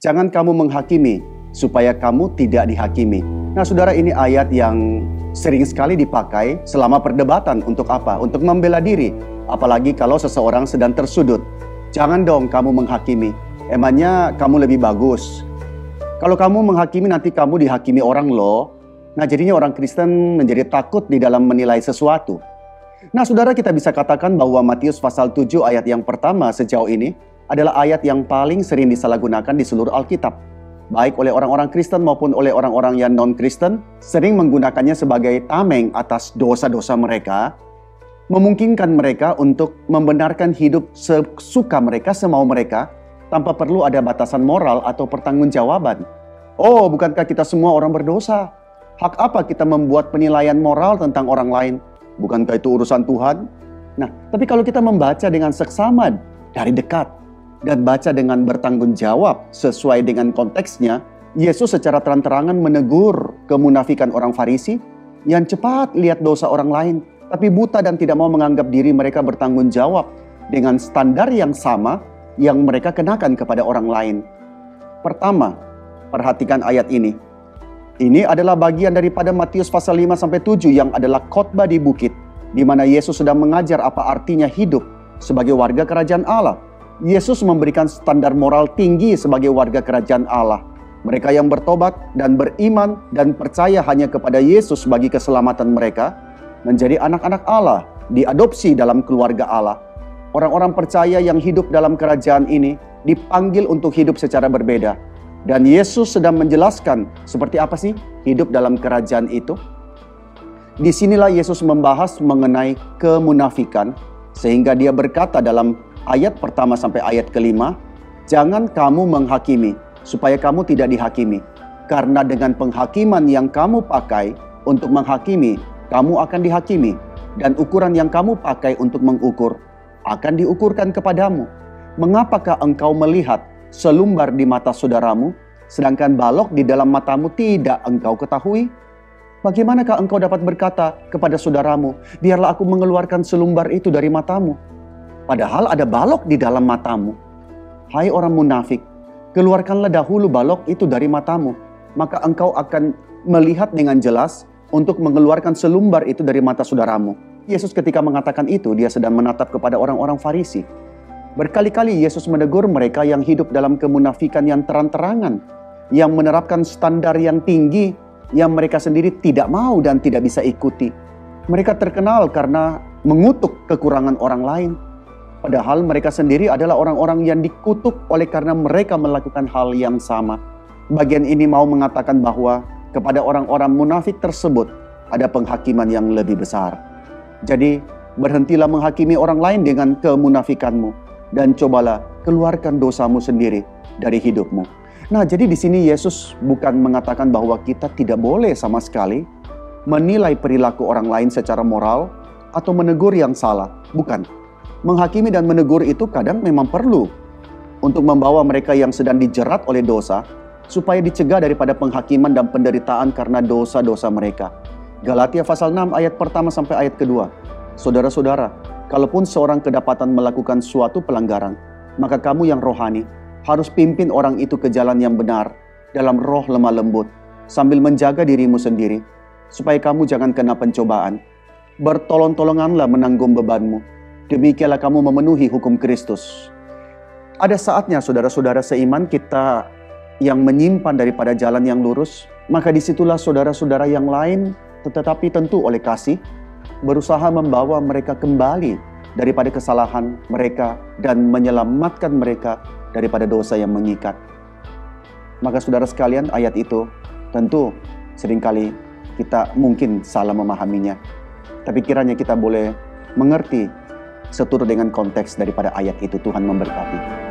Jangan kamu menghakimi, supaya kamu tidak dihakimi. Nah saudara, ini ayat yang sering sekali dipakai selama perdebatan. Untuk apa? Untuk membela diri. Apalagi kalau seseorang sedang tersudut. Jangan dong kamu menghakimi. Emangnya kamu lebih bagus? Kalau kamu menghakimi, nanti kamu dihakimi orang loh. Nah jadinya orang Kristen menjadi takut di dalam menilai sesuatu. Nah saudara, kita bisa katakan bahwa Matius pasal 7 ayat yang pertama sejauh ini adalah ayat yang paling sering disalahgunakan di seluruh Alkitab. Baik oleh orang-orang Kristen maupun oleh orang-orang yang non-Kristen, sering menggunakannya sebagai tameng atas dosa-dosa mereka, memungkinkan mereka untuk membenarkan hidup sesuka mereka, semau mereka, tanpa perlu ada batasan moral atau pertanggungjawaban. Oh, bukankah kita semua orang berdosa? Hak apa kita membuat penilaian moral tentang orang lain? Bukankah itu urusan Tuhan? Nah, tapi kalau kita membaca dengan seksama dari dekat dan baca dengan bertanggung jawab sesuai dengan konteksnya, Yesus secara terang-terangan menegur kemunafikan orang Farisi yang cepat lihat dosa orang lain, tapi buta dan tidak mau menganggap diri mereka bertanggung jawab dengan standar yang sama yang mereka kenakan kepada orang lain. Pertama, perhatikan ayat ini. Ini adalah bagian daripada Matius pasal 5-7 yang adalah khotbah di bukit, di mana Yesus sedang mengajar apa artinya hidup sebagai warga kerajaan Allah. Yesus memberikan standar moral tinggi sebagai warga kerajaan Allah. Mereka yang bertobat dan beriman dan percaya hanya kepada Yesus bagi keselamatan mereka, menjadi anak-anak Allah, diadopsi dalam keluarga Allah. Orang-orang percaya yang hidup dalam kerajaan ini dipanggil untuk hidup secara berbeda. Dan Yesus sedang menjelaskan seperti apa sih hidup dalam kerajaan itu. Disinilah Yesus membahas mengenai kemunafikan, sehingga dia berkata dalam ayat pertama sampai ayat kelima, jangan kamu menghakimi, supaya kamu tidak dihakimi. Karena dengan penghakiman yang kamu pakai untuk menghakimi, kamu akan dihakimi. Dan ukuran yang kamu pakai untuk mengukur, akan diukurkan kepadamu. Mengapakah engkau melihat selumbar di mata saudaramu, sedangkan balok di dalam matamu tidak engkau ketahui? Bagaimanakah engkau dapat berkata kepada saudaramu, biarlah aku mengeluarkan selumbar itu dari matamu, padahal ada balok di dalam matamu? Hai orang munafik, keluarkanlah dahulu balok itu dari matamu, maka engkau akan melihat dengan jelas untuk mengeluarkan selumbar itu dari mata saudaramu. Yesus ketika mengatakan itu, dia sedang menatap kepada orang-orang Farisi. Berkali-kali Yesus menegur mereka yang hidup dalam kemunafikan yang terang-terangan, yang menerapkan standar yang tinggi yang mereka sendiri tidak mau dan tidak bisa ikuti. Mereka terkenal karena mengutuk kekurangan orang lain, padahal mereka sendiri adalah orang-orang yang dikutuk oleh karena mereka melakukan hal yang sama. Bagian ini mau mengatakan bahwa kepada orang-orang munafik tersebut ada penghakiman yang lebih besar. Jadi berhentilah menghakimi orang lain dengan kemunafikanmu, dan cobalah keluarkan dosamu sendiri dari hidupmu. Nah, jadi di sini Yesus bukan mengatakan bahwa kita tidak boleh sama sekali menilai perilaku orang lain secara moral atau menegur yang salah. Bukan. Menghakimi dan menegur itu kadang memang perlu untuk membawa mereka yang sedang dijerat oleh dosa supaya dicegah daripada penghakiman dan penderitaan karena dosa-dosa mereka. Galatia pasal 6 ayat pertama sampai ayat kedua. Saudara-saudara, kalaupun seorang kedapatan melakukan suatu pelanggaran, maka kamu yang rohani harus pimpin orang itu ke jalan yang benar dalam roh lemah lembut, sambil menjaga dirimu sendiri, supaya kamu jangan kena pencobaan. Bertolong-tolonganlah menanggung bebanmu, demikianlah kamu memenuhi hukum Kristus. Ada saatnya saudara-saudara seiman kita yang menyimpan daripada jalan yang lurus, maka disitulah saudara-saudara yang lain, tetapi tentu oleh kasih, berusaha membawa mereka kembali daripada kesalahan mereka dan menyelamatkan mereka daripada dosa yang mengikat. Maka saudara sekalian, ayat itu tentu seringkali kita mungkin salah memahaminya. Tapi kiranya kita boleh mengerti seturut dengan konteks daripada ayat itu. Tuhan memberkati.